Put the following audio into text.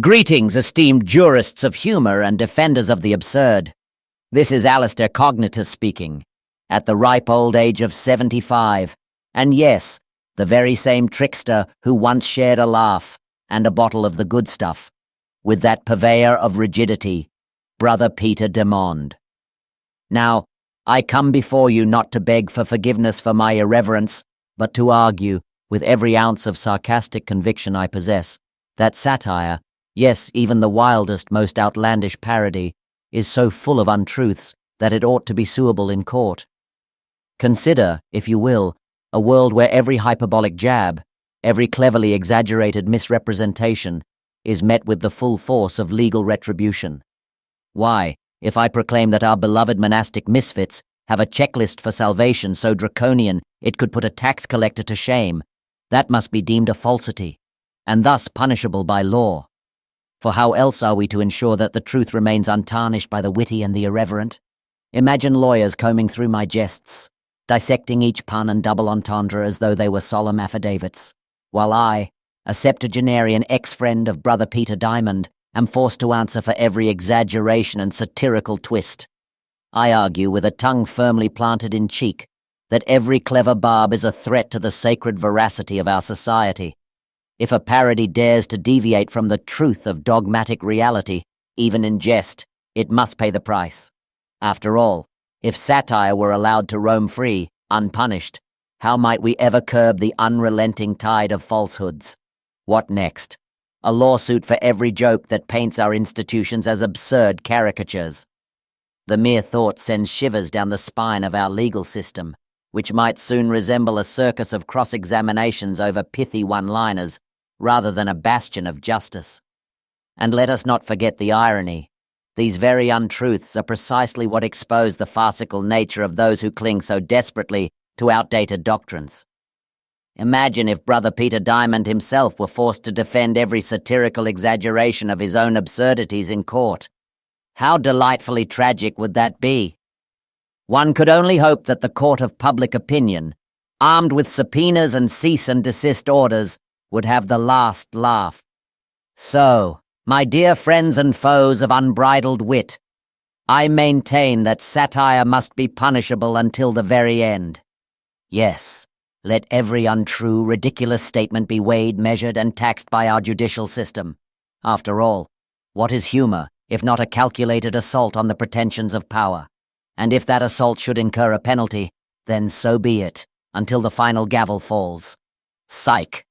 Greetings, esteemed jurists of humor and defenders of the absurd. This is Allistair Cognitus speaking, at the ripe old age of 75, and yes, the very same trickster who once shared a laugh and a bottle of the good stuff with that purveyor of rigidity, Brother Peter Demond. Now, I come before you not to beg for forgiveness for my irreverence, but to argue, with every ounce of sarcastic conviction I possess, that satire, yes, even the wildest, most outlandish parody, is so full of untruths that it ought to be suable in court. Consider, if you will, a world where every hyperbolic jab, every cleverly exaggerated misrepresentation, is met with the full force of legal retribution. Why, if I proclaim that our beloved monastic misfits have a checklist for salvation so draconian it could put a tax collector to shame, that must be deemed a falsity, and thus punishable by law. For how else are we to ensure that the truth remains untarnished by the witty and the irreverent? Imagine lawyers combing through my jests, dissecting each pun and double entendre as though they were solemn affidavits, while I, a septuagenarian ex-friend of Brother Peter Diamond, am forced to answer for every exaggeration and satirical twist. I argue, with a tongue firmly planted in cheek, that every clever barb is a threat to the sacred veracity of our society. If a parody dares to deviate from the truth of dogmatic reality, even in jest, it must pay the price. After all, if satire were allowed to roam free, unpunished, how might we ever curb the unrelenting tide of falsehoods? What next? A lawsuit for every joke that paints our institutions as absurd caricatures. The mere thought sends shivers down the spine of our legal system, which might soon resemble a circus of cross-examinations over pithy one-liners, rather than a bastion of justice. And let us not forget the irony. These very untruths are precisely what expose the farcical nature of those who cling so desperately to outdated doctrines. Imagine if Brother Peter Diamond himself were forced to defend every satirical exaggeration of his own absurdities in court. How delightfully tragic would that be? One could only hope that the court of public opinion, armed with subpoenas and cease and desist orders, would have the last laugh. So, my dear friends and foes of unbridled wit, I maintain that satire must be punishable until the very end. Yes, let every untrue, ridiculous statement be weighed, measured, and taxed by our judicial system. After all, what is humor if not a calculated assault on the pretensions of power? And if that assault should incur a penalty, then so be it, until the final gavel falls. Psych!